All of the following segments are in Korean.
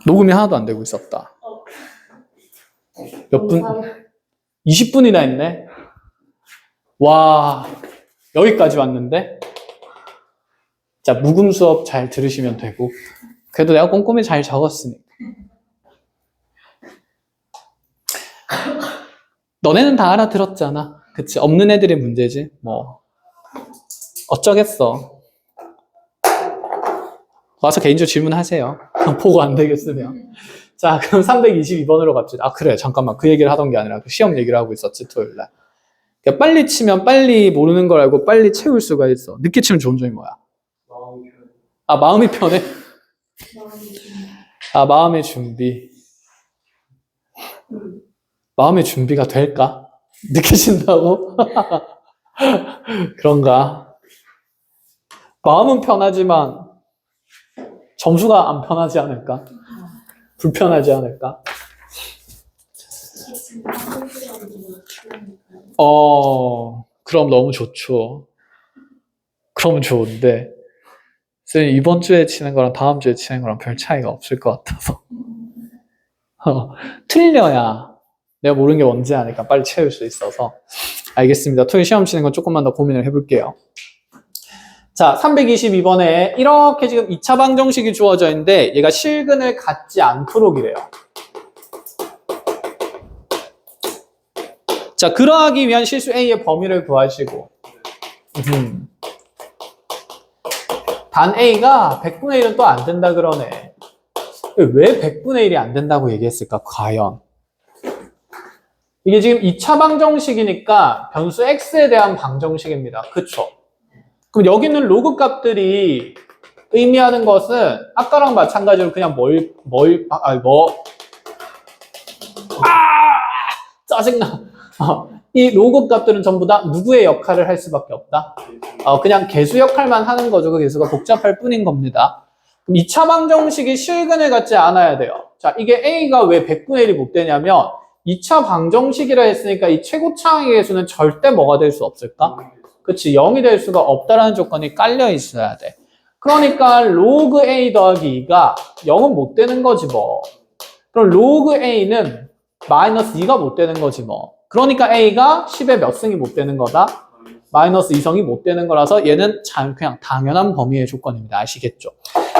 녹음이 하나도 안 되고 있었다. 몇 분? 20분이나 했네. 와, 여기까지 왔는데? 자, 묵음 수업 잘 들으시면 되고. 그래도 내가 꼼꼼히 잘 적었으니까. 너네는 다 알아들었잖아. 그치? 없는 애들의 문제지. 뭐 어쩌겠어. 와서 개인적으로 질문하세요. 보고 안 되겠으면. 자, 그럼 322번으로 갑시다. 아, 그래. 잠깐만. 그 얘기를 하던 게 아니라 그 시험 얘기를 하고 있었지, 토요일날. 그러니까 빨리 치면 빨리 모르는 걸 알고 빨리 채울 수가 있어. 늦게 치면 좋은 점이 뭐야? 아, 마음이 편해? 아, 마음의 준비. 마음의 준비가 될까? 늦게 친다고? 그런가? 마음은 편하지만 점수가 안 편하지 않을까? 불편하지 않을까? 그럼 너무 좋죠. 그러면 좋은데 선생님 이번 주에 치는 거랑 다음 주에 치는 거랑 별 차이가 없을 것 같아서 틀려야 내가 모르는 게 뭔지 아니까 빨리 채울 수 있어서. 알겠습니다. 토요일 시험 치는 건 조금만 더 고민을 해볼게요. 자, 322번에 이렇게 지금 2차 방정식이 주어져 있는데 얘가 실근을 갖지 않도록이래요. 자, 그러하기 위한 실수 A의 범위를 구하시고 단 A가 100분의 1은 또 안 된다 그러네. 왜 100분의 1이 안 된다고 얘기했을까? 과연 이게 지금 2차 방정식이니까 변수 X에 대한 방정식입니다. 그쵸? 그럼 여기 있는 로그 값들이 의미하는 것은 아까랑 마찬가지로 그냥 짜증나. 이 로그 값들은 전부 다 누구의 역할을 할 수밖에 없다? 그냥 개수 역할만 하는 거죠. 그 개수가 복잡할 뿐인 겁니다. 그럼 2차 방정식이 실근을 갖지 않아야 돼요. 자, 이게 A가 왜 100분의 1이 못 되냐면 2차 방정식이라 했으니까 이 최고차항의 개수는 절대 뭐가 될 수 없을까? 그치, 0이 될 수가 없다라는 조건이 깔려 있어야 돼. 그러니까 로그 A 더하기 2가 0은 못 되는 거지 뭐. 그럼 로그 A는 마이너스 2가 못 되는 거지 뭐. 그러니까 A가 10의 몇 승이 못 되는 거다? 마이너스 2성이 못 되는 거라서 얘는 그냥 당연한 범위의 조건입니다. 아시겠죠?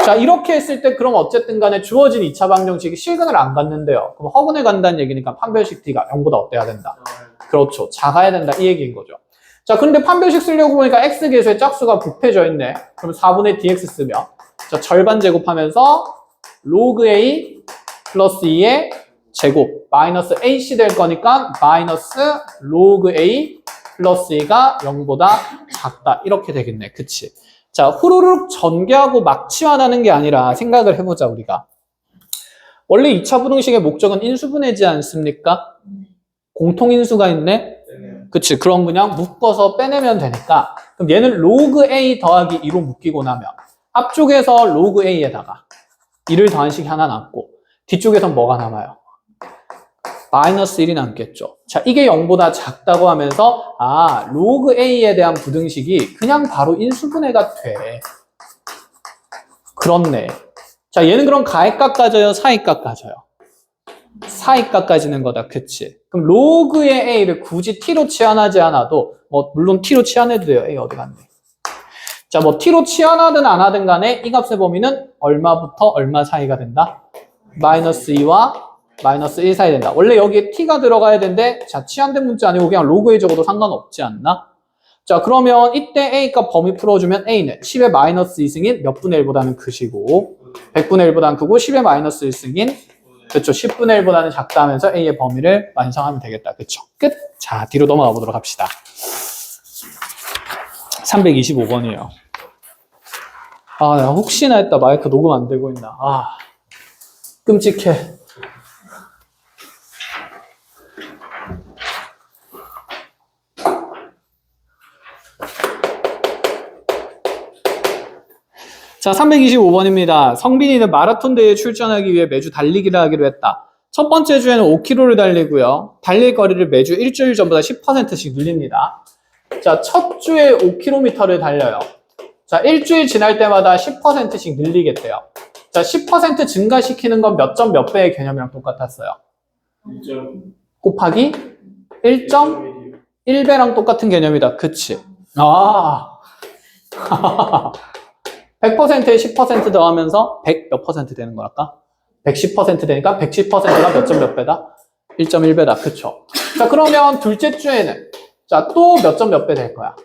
자, 이렇게 했을 때 그럼 어쨌든 간에 주어진 2차 방정식이 실근을 안 갖는데요. 그럼 허근을 간다는 얘기니까 판별식 D가 0보다 어때야 된다? 그렇죠. 작아야 된다. 이 얘기인 거죠. 자, 근데 판별식 쓰려고 보니까 X계수의 짝수가 곱해져 있네. 그럼 4분의 DX 쓰면 자, 절반 제곱하면서 로그 A 플러스 2의 제곱 마이너스 AC 될 거니까 마이너스 로그 A 플러스 2가 0보다 작다. 이렇게 되겠네. 그치? 자, 후루룩 전개하고 막 치환하는 게 아니라 생각을 해보자, 우리가. 원래 2차 부등식의 목적은 인수분해지 않습니까? 공통인수가 있네? 그치? 그럼 그냥 묶어서 빼내면 되니까. 그럼 얘는 로그 A 더하기 2로 묶이고 나면 앞쪽에서 로그 A에다가 2를 더한 식이 하나 남고 뒤쪽에선 뭐가 남아요? 마이너스 1이 남겠죠. 자, 이게 0보다 작다고 하면서 로그 A에 대한 부등식이 그냥 바로 인수분해가 돼. 그렇네. 자, 얘는 그럼 가액 깎아져요? 사익 깎아져요? 사익 깎아지는 거다. 그치? 그럼 로그의 A를 굳이 T로 치환하지 않아도 물론 T로 치환해도 돼요. A 어디 갔네. 자, T로 치환하든 안 하든 간에 이 값의 범위는 얼마부터 얼마 사이가 된다? 마이너스 2와 마이너스 1 사이 된다. 원래 여기에 t가 들어가야 되는데 자, 치환된 문자 아니고 그냥 로그에 적어도 상관없지 않나? 자, 그러면 이때 A값 범위 풀어주면 A는 10의 마이너스 2승인 몇 분의 1보다는 크시고 100분의 1보다는 크고 10의 마이너스 1승인 그렇죠. 10분의 1보다는 작다 하면서 A의 범위를 완성하면 되겠다. 그렇죠. 끝. 자, 뒤로 넘어가 보도록 합시다. 325번이에요. 내가 혹시나 했다. 마이크 녹음 안 되고 있나. 끔찍해. 자, 325번입니다. 성빈이는 마라톤 대회에 출전하기 위해 매주 달리기를 하기로 했다. 첫 번째 주에는 5km를 달리고요. 달릴 거리를 매주 일주일 전보다 10%씩 늘립니다. 자, 첫 주에 5km를 달려요. 자, 일주일 지날 때마다 10%씩 늘리겠대요. 자, 10% 증가시키는 건 몇 점 몇 배의 개념이랑 똑같았어요. 1점 곱하기 1.1배랑 똑같은 개념이다. 그치? 100%에 10% 더하면서 100 몇 퍼센트 되는 거랄까? 110% 되니까 110%가 몇 점 몇 배다? 1.1배다. 그쵸? 자, 그러면 둘째 주에는 자, 또 몇 점 몇 배 될 거야?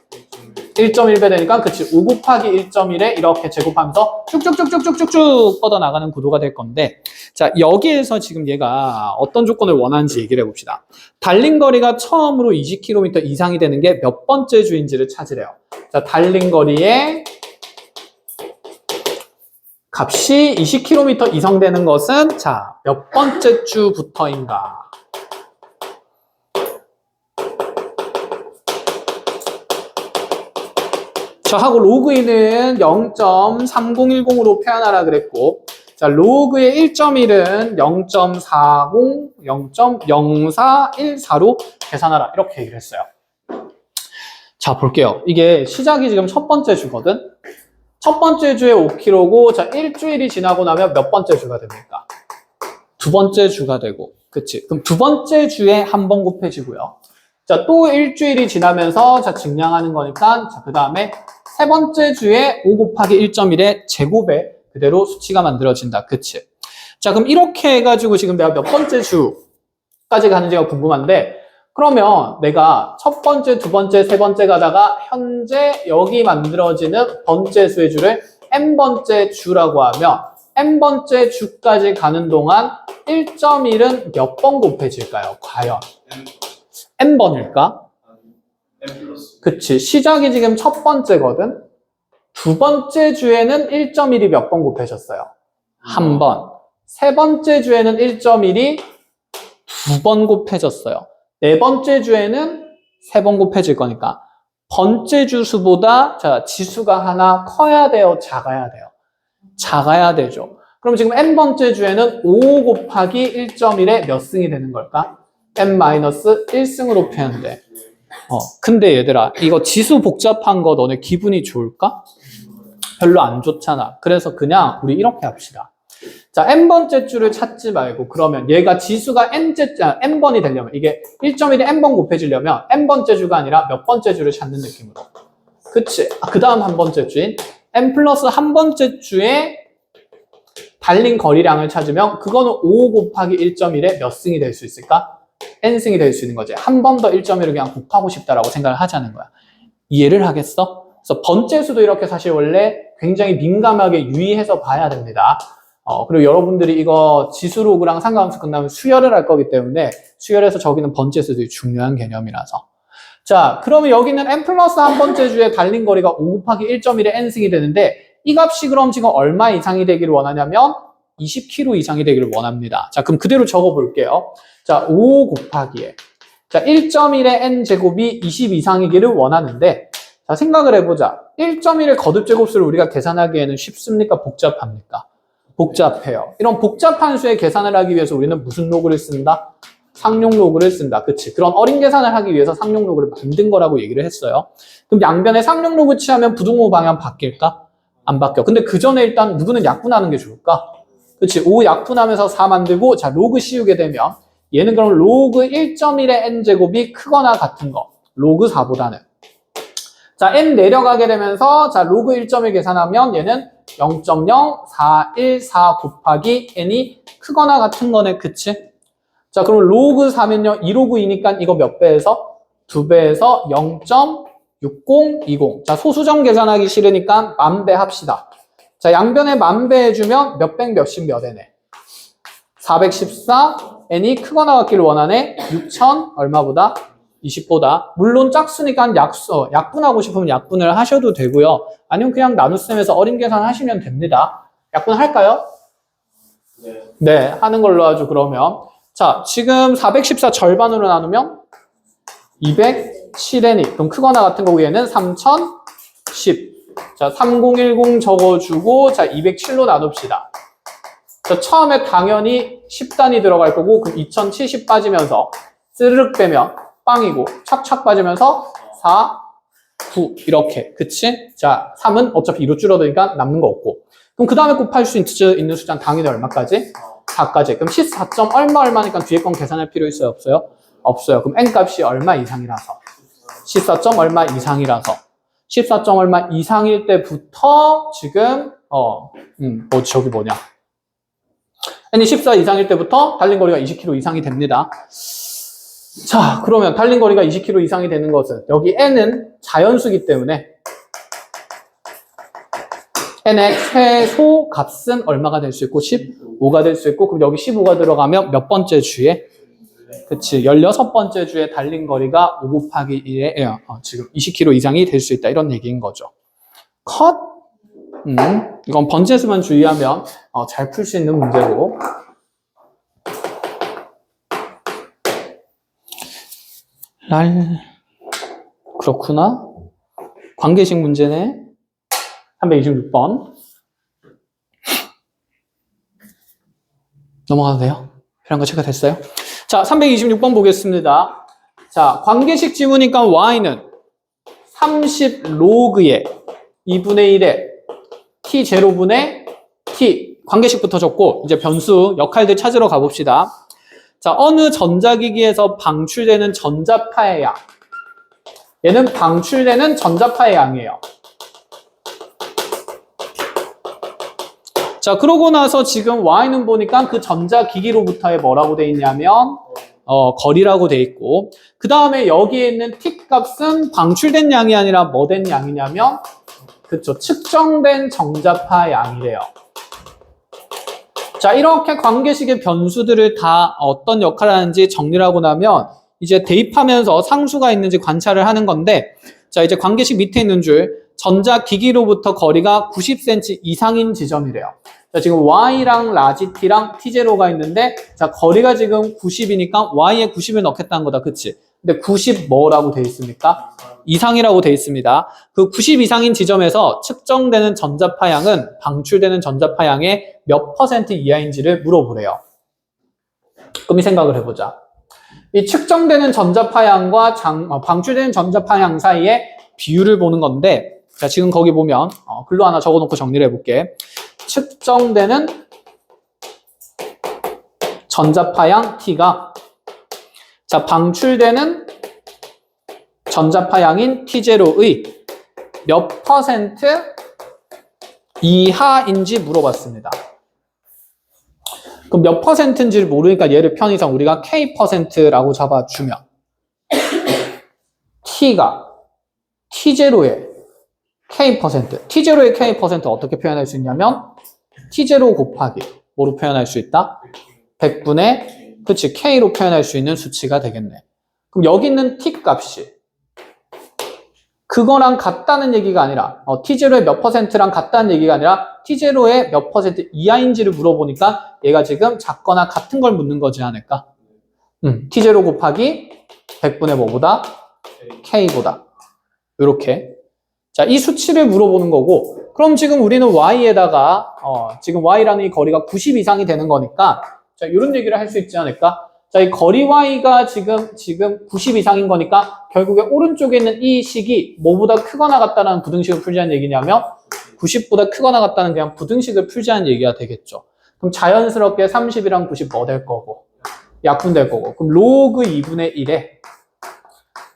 1.1배 되니까 그치? 5 곱하기 1.1에 이렇게 제곱하면서 쭉쭉쭉쭉쭉쭉 뻗어나가는 구도가 될 건데 자, 여기에서 지금 얘가 어떤 조건을 원하는지 얘기를 해봅시다. 달린 거리가 처음으로 20km 이상이 되는 게 몇 번째 주인지를 찾으래요. 자, 달린 거리에 값이 20km 이상 되는 것은 자, 몇 번째 주부터인가? 자, 하고 로그인은 0.3010으로 표현하라 그랬고 자, 로그의 1.1은 0.40, 0.0414로 계산하라 이렇게 얘기를 했어요. 자, 볼게요. 이게 시작이 지금 첫 번째 주거든. 첫 번째 주에 5km고 자, 일주일이 지나고 나면 몇 번째 주가 됩니까? 두 번째 주가 되고 그치? 그럼 두 번째 주에 한 번 곱해지고요. 자, 또 일주일이 지나면서 자, 증량하는 거니까 자, 그 다음에 세 번째 주에 5 곱하기 1.1의 제곱에 그대로 수치가 만들어진다. 그치? 자, 그럼 이렇게 해가지고 지금 내가 몇 번째 주까지 가는지가 궁금한데 그러면 내가 첫 번째, 두 번째, 세 번째 가다가 현재 여기 만들어지는 번째 수의 주를 n번째 주라고 하면 n번째 주까지 가는 동안 1.1은 몇 번 곱해질까요? 과연? n번일까? n 플러스 그치. 시작이 지금 첫 번째거든. 두 번째 주에는 1.1이 몇 번 곱해졌어요? 한 번. 세 번째 주에는 1.1이 두 번 곱해졌어요. 네 번째 주에는 세 번 곱해질 거니까 번째 주 수보다 자, 지수가 하나 커야 돼요? 작아야 돼요? 작아야 되죠. 그럼 지금 n번째 주에는 5 곱하기 1.1에 몇 승이 되는 걸까? n-1승으로 표현돼. 근데 얘들아, 이거 지수 복잡한 거 너네 기분이 좋을까? 별로 안 좋잖아. 그래서 그냥 우리 이렇게 합시다. 자, n번째 주를 찾지 말고 그러면 얘가 지수가 n번이 되려면 이게 1.1에 n번 곱해지려면 n번째 주가 아니라 몇 번째 주를 찾는 느낌으로. 그치? 그 다음 한 번째 주인 n 플러스 한 번째 주에 달린 거리량을 찾으면 그거는 5 곱하기 1.1에 몇 승이 될 수 있을까? n승이 될 수 있는 거지. 한 번 더 1.1을 그냥 곱하고 싶다라고 생각을 하자는 거야. 이해를 하겠어? 그래서 번째 수도 이렇게 사실 원래 굉장히 민감하게 유의해서 봐야 됩니다. 그리고 여러분들이 이거 지수로그랑 상관함수 끝나면 수열을 할 거기 때문에 수열에서 저기는 번째 수도 중요한 개념이라서. 자, 그러면 여기는 n 플러스 한 번째 주에 달린 거리가 5 곱하기 1.1에 n승이 되는데 이 값이 그럼 지금 얼마 이상이 되기를 원하냐면 20km 이상이 되기를 원합니다. 자, 그럼 그대로 적어 볼게요. 자, 5 곱하기에 자, 1.1의 n제곱이 20 이상이기를 원하는데 자, 생각을 해보자. 1.1의 거듭제곱수를 우리가 계산하기에는 쉽습니까? 복잡합니까? 복잡해요. 이런 복잡한 수의 계산을 하기 위해서 우리는 무슨 로그를 쓴다? 상용 로그를 쓴다. 그치? 그런 어린 계산을 하기 위해서 상용 로그를 만든 거라고 얘기를 했어요. 그럼 양변에 상용 로그 취하면 부등호 방향 바뀔까? 안 바뀌어. 근데 그 전에 일단 누구는 약분하는 게 좋을까? 그치? 5 약분하면서 4 만들고 자, 로그 씌우게 되면 얘는 그럼 로그 1.1의 n제곱이 크거나 같은 거. 로그 4보다는. 자, n 내려가게 되면서 자, 로그 1.1 계산하면 얘는 0.0414 곱하기 n이 크거나 같은 거네. 그치? 자, 그럼 로그 4면요. 2로그 2니까 이거 몇 배에서? 2배에서 0.6020. 자, 소수점 계산하기 싫으니까 만배 합시다. 자, 양변에 만배 해주면 몇백 몇십 몇 n에 414 n이 크거나 같기를 원하네. 6000 얼마보다? 20보다. 물론 짝수니까 약분하고 싶으면 약분을 하셔도 되고요. 아니면 그냥 나눗셈에서 어린 계산 하시면 됩니다. 약분할까요? 네. 네, 하는 걸로 하죠. 그러면 자, 지금 414 절반으로 나누면 207n이 그럼 크거나 같은 거고 얘는 3010. 자, 3010 적어주고 자, 207로 나눕시다. 자, 처음에 당연히 10단이 들어갈 거고 그럼 2070 빠지면서 스르륵 빼면 빵이고 착착 빠지면서 4, 9 이렇게. 그치? 자, 3은 어차피 2로 줄어드니까 남는 거 없고 그럼 그 다음에 곱할 수 있는 숫자는 당연히 얼마까지? 4까지. 그럼 14점 얼마니까 뒤에 건 계산할 필요 있어요? 없어요? 없어요. 그럼 n 값이 얼마 이상이라서? 14점 얼마 이상이라서. 14점 얼마 이상일 때부터 지금 저기 뭐냐. n이 14 이상일 때부터 달린 거리가 20km 이상이 됩니다. 자, 그러면 달린 거리가 20km 이상이 되는 것은 여기 n은 자연수기 때문에 n의 최소 값은 얼마가 될 수 있고 15가 될 수 있고 그럼 여기 15가 들어가면 몇 번째 주에? 그치, 16번째 주에 달린 거리가 5 곱하기 1에 지금 20km 이상이 될 수 있다 이런 얘기인 거죠. 컷! 이건 번지수만 주의하면 잘 풀 수 있는 문제고 그렇구나. 관계식 문제네. 326번. 넘어가도 돼요? 필요한 거 체크됐어요? 자, 326번 보겠습니다. 자, 관계식 지문이니까 y는 30 로그의 2분의 1에 t0분의 t. 관계식부터 적고 이제 변수 역할들 찾으러 가봅시다. 자, 어느 전자기기에서 방출되는 전자파의 양. 얘는 방출되는 전자파의 양이에요. 자, 그러고 나서 지금 y는 보니까 그 전자기기로부터의 뭐라고 돼 있냐면 거리라고 돼 있고 그 다음에 여기에 있는 t 값은 방출된 양이 아니라 뭐 된 양이냐면 그쵸, 측정된 전자파 양이래요. 자, 이렇게 관계식의 변수들을 다 어떤 역할을 하는지 정리를 하고 나면 이제 대입하면서 상수가 있는지 관찰을 하는 건데 자, 이제 관계식 밑에 있는 줄 전자기기로부터 거리가 90cm 이상인 지점이래요. 자, 지금 y랑 라지 t랑 t0가 있는데 자, 거리가 지금 90이니까 y에 90을 넣겠다는 거다. 그치? 근데 90 뭐라고 돼 있습니까? 이상이라고 돼 있습니다. 그 90 이상인 지점에서 측정되는 전자파양은 방출되는 전자파양의 몇 % 이하인지를 물어보래요. 그럼 이 생각을 해보자. 이 측정되는 전자파양과 방출되는 전자파양 사이의 비율을 보는 건데 자, 지금 거기 보면 글로 하나 적어놓고 정리를 해볼게. 측정되는 전자파양 T가 자, 방출되는 전자파양인 T0의 몇 % 이하인지 물어봤습니다. 그럼 몇 %인지를 모르니까 얘를 편의상 우리가 K%라고 잡아주면 T가 T0의 K%, T0의 K% 어떻게 표현할 수 있냐면 T0 곱하기 뭐로 표현할 수 있다? 100분의 그치 K로 표현할 수 있는 수치가 되겠네. 그럼 여기 있는 T 값이 그거랑 같다는 얘기가 아니라 T0의 몇 %랑 같다는 얘기가 아니라 T0의 몇 % 이하인지를 물어보니까 얘가 지금 작거나 같은 걸 묻는 거지 않을까? T0 곱하기 100분의 뭐보다? K보다. 이렇게. 자, 이 수치를 물어보는 거고 그럼 지금 우리는 y에다가 지금 y라는 이 거리가 90 이상이 되는 거니까 자, 이런 얘기를 할 수 있지 않을까? 자, 이 거리 y가 지금 90 이상인 거니까 결국에 오른쪽에 있는 이 식이 뭐보다 크거나 같다는 부등식을 풀자는 얘기냐면 90보다 크거나 같다는 그냥 부등식을 풀자는 얘기가 되겠죠. 그럼 자연스럽게 30이랑 90 뭐 될 거고? 약분될 거고. 그럼 로그 2분의 1에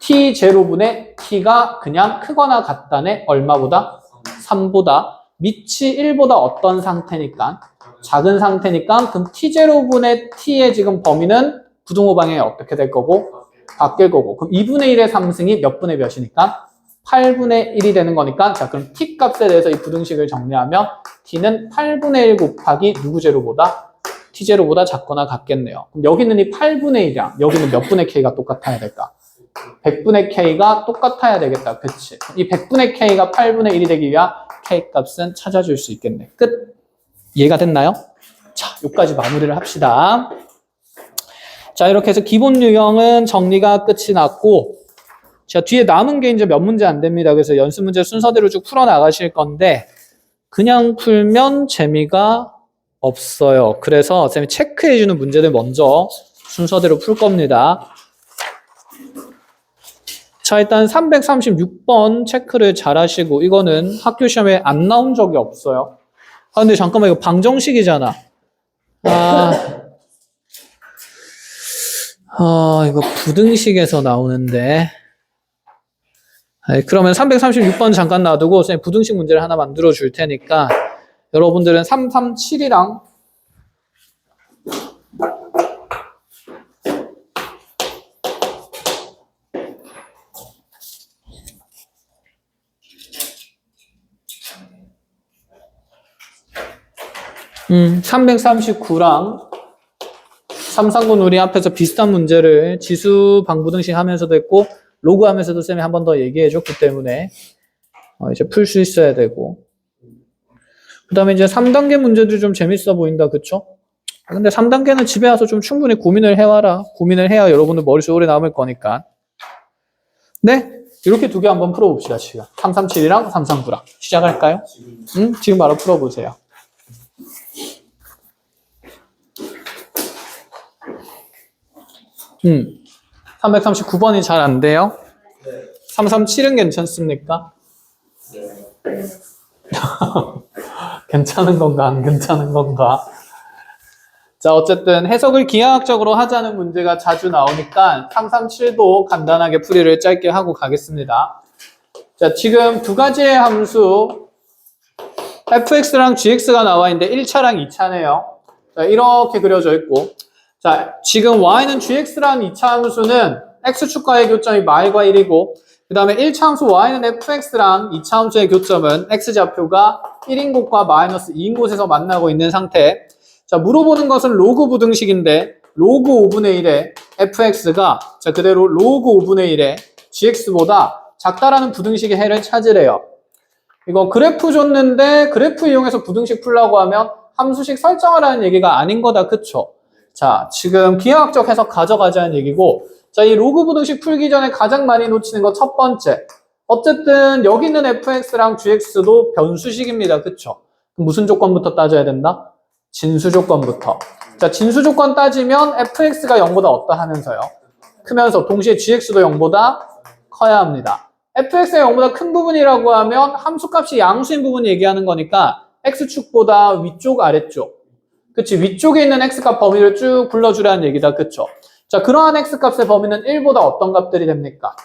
t0분의 t가 그냥 크거나 같다네 얼마보다? 3보다 밑이 1보다 어떤 상태니까? 작은 상태니까 그럼 t0분의 t의 지금 범위는 부등호 방향이 어떻게 될 거고? 바뀔 거고. 그럼 2분의 1의 3승이 몇 분의 몇이니까? 8분의 1이 되는 거니까 자, 그럼 t 값에 대해서 이 부등식을 정리하면 t는 8분의 1 곱하기 누구 제로보다? t0보다 작거나 같겠네요. 그럼 여기 있는 이 8분의 1이랑 여기는 몇 분의 k가 똑같아야 될까? 100분의 k가 똑같아야 되겠다. 그치? 이 100분의 k가 8분의 1이 되기 위한 k 값은 찾아줄 수 있겠네. 끝. 이해가 됐나요? 자, 여기까지 마무리를 합시다. 자, 이렇게 해서 기본 유형은 정리가 끝이 났고 자, 뒤에 남은 게 이제 몇 문제 안 됩니다. 그래서 연습 문제 순서대로 쭉 풀어 나가실 건데 그냥 풀면 재미가 없어요. 그래서 쌤이 체크해주는 문제들 먼저 순서대로 풀 겁니다. 자, 일단 336번 체크를 잘 하시고 이거는 학교 시험에 안 나온 적이 없어요. 아, 근데 잠깐만, 이거 방정식이잖아. 이거 부등식에서 나오는데. 그러면 336번 잠깐 놔두고 선생님 부등식 문제를 하나 만들어 줄 테니까 여러분들은 337이랑 339랑 339 우리 앞에서 비슷한 문제를 지수 방부등식 하면서도 했고 로그 하면서도 쌤이 한 번 더 얘기해 줬기 때문에 이제 풀 수 있어야 되고 그 다음에 이제 3단계 문제도 좀 재밌어 보인다. 그쵸? 근데 3단계는 집에 와서 좀 충분히 고민을 해와라. 고민을 해야 여러분들 머릿속에 오래 남을 거니까. 네? 이렇게 두 개 한번 풀어봅시다. 지금 337이랑 339랑 시작할까요? 지금 바로 풀어보세요. 339번이 잘 안 돼요? 네. 337은 괜찮습니까? 네. 괜찮은 건가 안 괜찮은 건가? 자, 어쨌든 해석을 기하학적으로 하자는 문제가 자주 나오니까 337도 간단하게 풀이를 짧게 하고 가겠습니다. 자, 지금 두 가지의 함수 fx랑 gx가 나와 있는데 1차랑 2차네요. 자, 이렇게 그려져 있고 자, 지금 y는 gx라는 2차 함수는 x축과의 교점이 말과 1이고 그 다음에 1차 함수 y는 fx랑 2차 함수의 교점은 x좌표가 1인 곳과 마이너스 2인 곳에서 만나고 있는 상태. 자, 물어보는 것은 로그 부등식인데 로그 5분의 1의 fx가 자 그대로 로그 5분의 1의 gx보다 작다라는 부등식의 해를 찾으래요. 이거 그래프 줬는데 그래프 이용해서 부등식 풀라고 하면 함수식 설정하라는 얘기가 아닌 거다. 그쵸? 자, 지금 기하학적 해석 가져가자는 얘기고 자, 이 로그 부등식 풀기 전에 가장 많이 놓치는 거 첫 번째. 어쨌든 여기 있는 fx랑 gx도 변수식입니다. 그쵸? 그럼 무슨 조건부터 따져야 된다? 진수 조건부터. 자, 진수 조건 따지면 fx가 0보다 없다 하면서요. 크면서 동시에 gx도 0보다 커야 합니다. fx가 0보다 큰 부분이라고 하면 함수값이 양수인 부분 얘기하는 거니까 x축보다 위쪽 아래쪽. 그치, 위쪽에 있는 x값 범위를 쭉 불러주라는 얘기다. 그쵸? 자, 그러한 x값의 범위는 1보다 어떤 값들이 됩니까?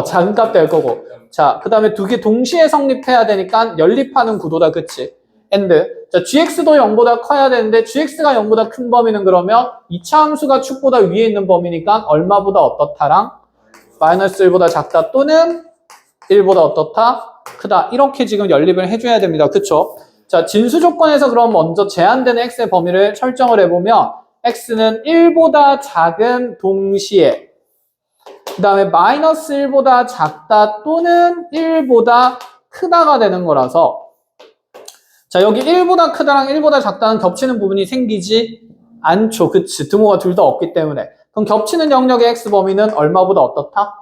작은 값 될 거고. 자, 그 다음에 두 개 동시에 성립해야 되니까 연립하는 구도다. 그치? and. 자, gx도 0보다 커야 되는데 gx가 0보다 큰 범위는 그러면 2차 함수가 축보다 위에 있는 범위니까 얼마보다 어떻다랑 마이너스 1보다 작다 또는 1보다 어떻다? 크다. 이렇게 지금 연립을 해줘야 됩니다. 그쵸? 자, 진수 조건에서 그럼 먼저 제한되는 x의 범위를 설정을 해보면 x는 1보다 작은 동시에 그 다음에 마이너스 1보다 작다 또는 1보다 크다가 되는 거라서 자, 여기 1보다 크다랑 1보다 작다는 겹치는 부분이 생기지 않죠. 그치? 등호가 둘 다 없기 때문에. 그럼 겹치는 영역의 x 범위는 얼마보다 어떻다?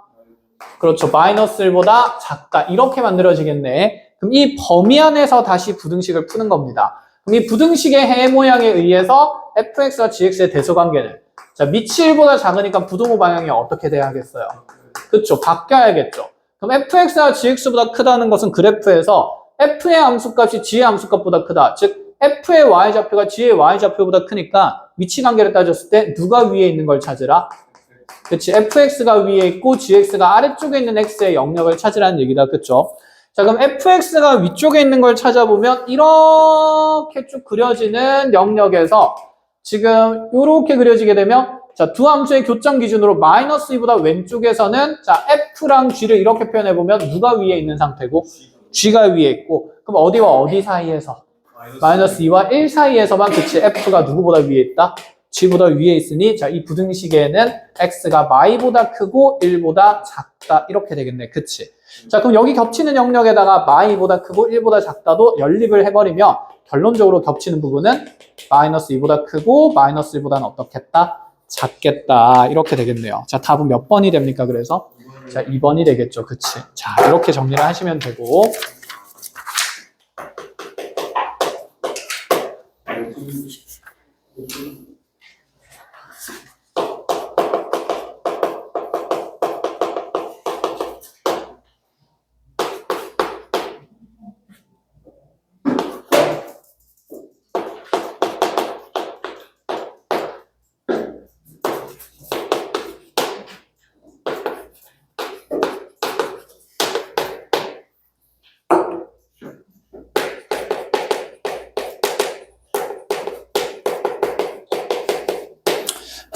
그렇죠. 마이너스 1보다 작다. 이렇게 만들어지겠네. 그럼 이 범위 안에서 다시 부등식을 푸는 겁니다. 그럼 이 부등식의 해 모양에 의해서 fx와 gx의 대소관계는 자, 밑이 1보다 작으니까 부등호 방향이 어떻게 돼야 하겠어요? 그렇죠. 바뀌어야겠죠. 그럼 fx가 gx보다 크다는 것은 그래프에서 f의 함수값이 g의 함수값보다 크다. 즉 f의 y좌표가 g의 y좌표보다 크니까 위치 관계를 따졌을 때 누가 위에 있는 걸 찾으라? 그치, fx가 위에 있고 gx가 아래쪽에 있는 x의 영역을 찾으라는 얘기다. 그쵸? 자, 그럼 fx가 위쪽에 있는 걸 찾아보면 이렇게 쭉 그려지는 영역에서 지금 이렇게 그려지게 되면 자, 두 함수의 교점 기준으로 마이너스 2보다 왼쪽에서는 자, f랑 g를 이렇게 표현해보면 누가 위에 있는 상태고 g가 위에 있고 그럼 어디와 어디 사이에서? 마이너스 2와 1 사이에서만 그치, f가 누구보다 위에 있다? g보다 위에 있으니 자, 이 부등식에는 x가 마이보다 크고 1보다 작다 이렇게 되겠네. 그치? 자, 그럼 여기 겹치는 영역에다가 마이보다 크고 1보다 작다도 연립을 해버리면 결론적으로 겹치는 부분은 마이너스 2보다 크고 마이너스 1보다는 어떻겠다? 작겠다. 이렇게 되겠네요. 자, 답은 몇 번이 됩니까? 그래서 자, 2번이 되겠죠. 그치? 자, 이렇게 정리를 하시면 되고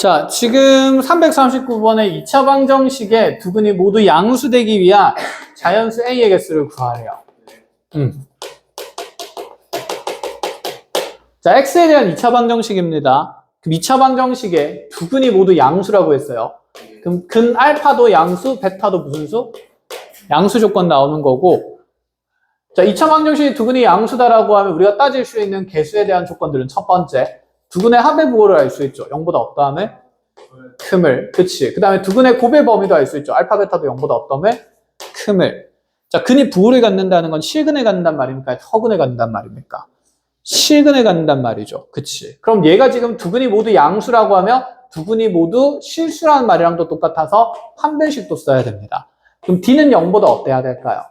자, 지금 339번의 2차 방정식에 두근이 모두 양수되기 위한 자연수 A의 개수를 구하래요. 자, X에 대한 2차 방정식입니다. 그럼 2차 방정식에 두근이 모두 양수라고 했어요. 그럼 근 알파도 양수, 베타도 무슨 수? 양수 조건 나오는 거고. 자, 2차 방정식이 두근이 양수다라고 하면 우리가 따질 수 있는 개수에 대한 조건들은 첫 번째, 두근의 합의 부호를 알 수 있죠. 0보다 없다함을 큼을. 그치. 그 다음에 두근의 곱의 범위도 알 수 있죠. 알파, 베타도 0보다 없다함을 큼을. 자, 근이 부호를 갖는다는 건 실근에 갖는단 말입니까? 허근에 갖는단 말입니까? 실근에 갖는단 말이죠. 그치. 그럼 얘가 지금 두근이 모두 양수라고 하면 두근이 모두 실수라는 말이랑도 똑같아서 판별식도 써야 됩니다. 그럼 D는 0보다 어때야 될까요?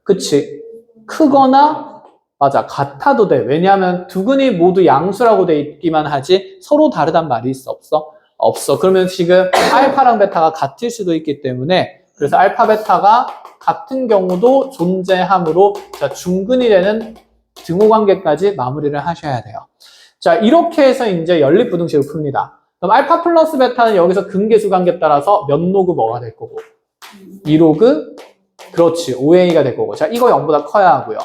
그치. 크거나 맞아. 같아도 돼. 왜냐하면 두근이 모두 양수라고 돼 있기만 하지 서로 다르단 말이 있어? 없어? 없어. 그러면 지금 알파랑 베타가 같을 수도 있기 때문에 그래서 알파, 베타가 같은 경우도 존재하므로 자, 중근이 되는 등호관계까지 마무리를 하셔야 돼요. 자, 이렇게 해서 이제 연립부등식을 풉니다. 그럼 알파 플러스 베타는 여기서 근계수 관계 따라서 몇 로그 뭐가 될 거고? 2로그? 그렇지. 5a가 될 거고. 자, 이거 0보다 커야 하고요.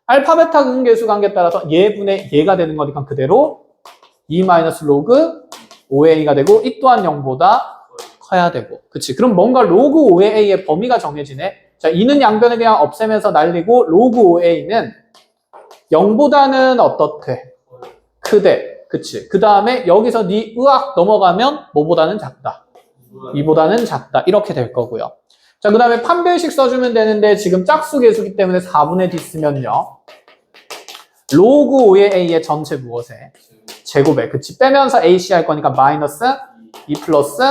알파 베타 근계수 관계 따라서 얘분의 얘가 되는 거니까 그대로 2 로그 5a가 되고 이 또한 0보다 커야 되고. 그치. 그럼 뭔가 로그 5의 a의 범위가 정해지네. 자, 2는 양변을 그냥 없애면서 날리고 로그 5a는 0보다는 어떻대? 크대. 그치. 그 다음에 여기서 네 으악 넘어가면 뭐보다는 작다. 2보다는 작다. 이렇게 될 거고요. 자, 그 다음에 판별식 써주면 되는데 지금 짝수 계수기 때문에 4분의 D 쓰면요. 로그 5의 A의 전체 무엇에? 제곱에. 그치. 빼면서 AC 할 거니까 마이너스 2 플러스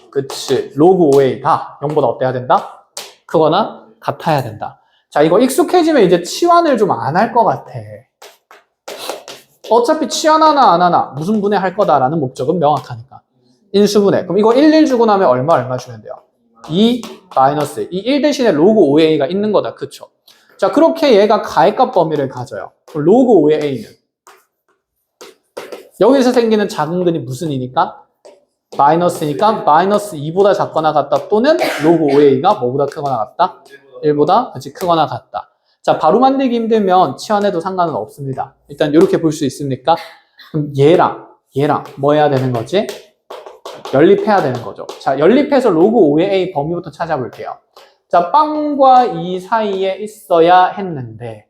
그치. 로그 5A가 0보다 어때야 된다? 크거나 같아야 된다. 자, 이거 익숙해지면 이제 치환을 좀 안 할 것 같아. 어차피 치환하나 안 하나 무슨 분해 할 거다라는 목적은 명확하니까. 인수분해. 그럼 이거 1 주고 나면 얼마 주면 돼요? 2 마이너스 이 1 대신에 로그 5a가 있는 거다. 그쵸? 자, 그렇게 얘가 가액값 범위를 가져요. 그럼 로그 5의 a는 여기서 생기는 작은 근이 무슨 이니까? 마이너스니까 마이너스 2보다 작거나 같다 또는 로그 5a가 뭐보다 크거나 같다? 1보다 그치 크거나 같다. 자, 바로 만들기 힘들면 치환해도 상관은 없습니다. 일단 이렇게 볼 수 있습니까? 그럼 얘랑 뭐 해야 되는 거지? 연립해야 되는 거죠. 자, 연립해서 로그 5의 a 범위부터 찾아볼게요. 자, 빵과 2 사이에 있어야 했는데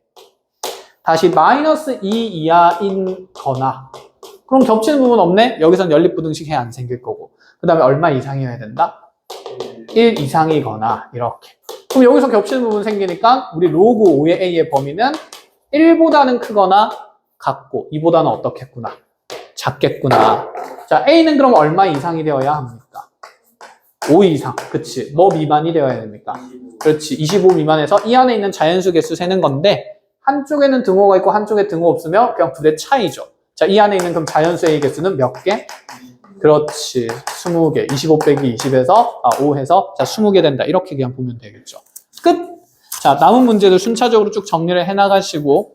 다시 마이너스 2 이하인 거나 그럼 겹치는 부분 없네? 여기선 연립부등식 해 안 생길 거고 그 다음에 얼마 이상이어야 된다? 1 이상이거나 이렇게. 그럼 여기서 겹치는 부분 생기니까 우리 로그 5의 a의 범위는 1보다는 크거나 같고 2보다는 어떻겠구나? 작겠구나. 자, a는 그럼 얼마 이상이 되어야 합니까? 5 이상. 그치. 뭐 미만이 되어야 됩니까? 그렇지. 25 미만에서 이 안에 있는 자연수 개수 세는 건데 한쪽에는 등호가 있고 한쪽에 등호 없으면 그냥 둘의 차이죠. 자, 이 안에 있는 그럼 자연수 a 개수는 몇 개? 그렇지. 20개. 25 빼기 20에서 5 해서 자, 20개 된다. 이렇게 그냥 보면 되겠죠. 끝. 자, 남은 문제도 순차적으로 쭉 정리를 해 나가시고